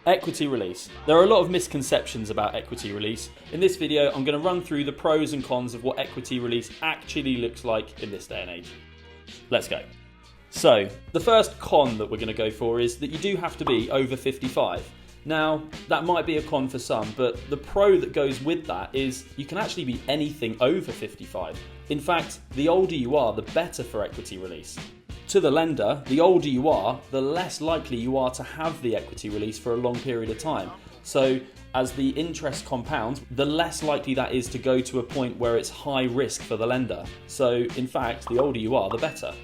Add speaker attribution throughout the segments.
Speaker 1: Equity release. There are a lot of misconceptions about equity release. In this video, I'm going to run through the pros and cons of what equity release actually looks like in this day and age. Let's go. So, the first con that we're going to go for is that you do have to be over 55. Now, that might be a con for some, but the pro that goes with that is you can actually be anything over 55. In fact, the older you are, the better for equity release. To the lender, the older you are, the less likely you are to have the equity release for a long period of time. So as the interest compounds, the less likely that is to go to a point where it's high risk for the lender. So in fact, the older you are, the better.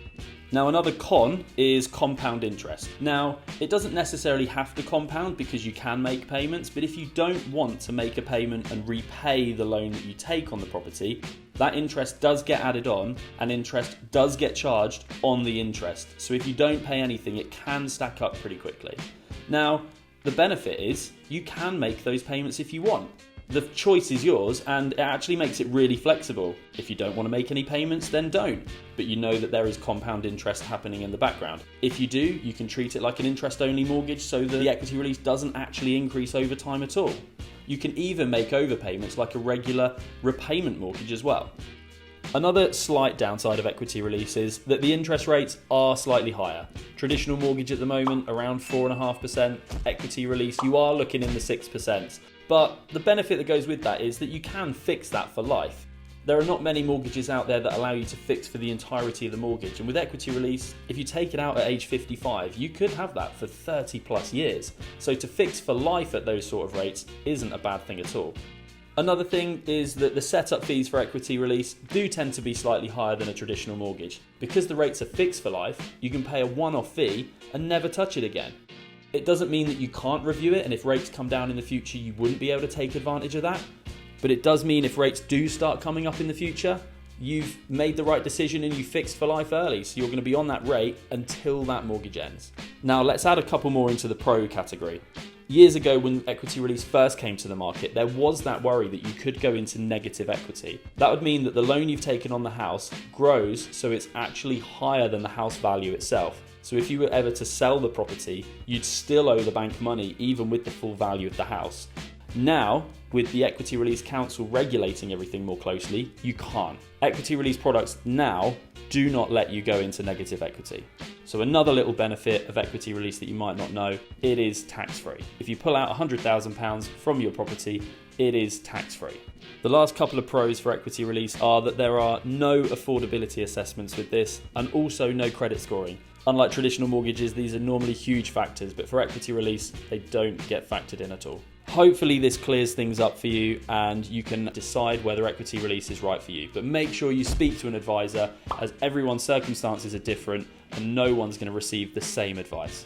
Speaker 1: Now, another con is compound interest. Now, it doesn't necessarily have to compound because you can make payments, but if you don't want to make a payment and repay the loan that you take on the property, that interest does get added on and interest does get charged on the interest. So if you don't pay anything, it can stack up pretty quickly. Now, the benefit is you can make those payments if you want. The choice is yours, and it actually makes it really flexible. If you don't want to make any payments, then don't. But you know that there is compound interest happening in the background. If you do, you can treat it like an interest-only mortgage so that the equity release doesn't actually increase over time at all. You can even make overpayments like a regular repayment mortgage as well. Another slight downside of equity release is that the interest rates are slightly higher. Traditional mortgage at the moment, around 4.5%. Equity release, you are looking in the 6%. But the benefit that goes with that is that you can fix that for life. There are not many mortgages out there that allow you to fix for the entirety of the mortgage. And with equity release, if you take it out at age 55, you could have that for 30 plus years. So to fix for life at those sort of rates isn't a bad thing at all. Another thing is that the setup fees for equity release do tend to be slightly higher than a traditional mortgage. Because the rates are fixed for life, you can pay a one-off fee and never touch it again. It doesn't mean that you can't review it, and if rates come down in the future, you wouldn't be able to take advantage of that. But it does mean if rates do start coming up in the future, you've made the right decision and you fixed for life early. So you're going to be on that rate until that mortgage ends. Now let's add a couple more into the pro category. Years ago, when equity release first came to the market, there was that worry that you could go into negative equity. That would mean that the loan you've taken on the house grows, so it's actually higher than the house value itself. So if you were ever to sell the property, you'd still owe the bank money even with the full value of the house. Now, with the Equity Release Council regulating everything more closely, you can't. Equity release products now do not let you go into negative equity. So another little benefit of equity release that you might not know, it is tax-free. If you pull out £100,000 from your property, it is tax-free. The last couple of pros for equity release are that there are no affordability assessments with this and also no credit scoring. Unlike traditional mortgages, these are normally huge factors, but for equity release, they don't get factored in at all. Hopefully this clears things up for you and you can decide whether equity release is right for you. But make sure you speak to an advisor, as everyone's circumstances are different and no one's going to receive the same advice.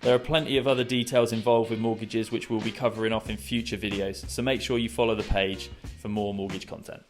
Speaker 1: There are plenty of other details involved with mortgages which we'll be covering off in future videos, so make sure you follow the page for more mortgage content.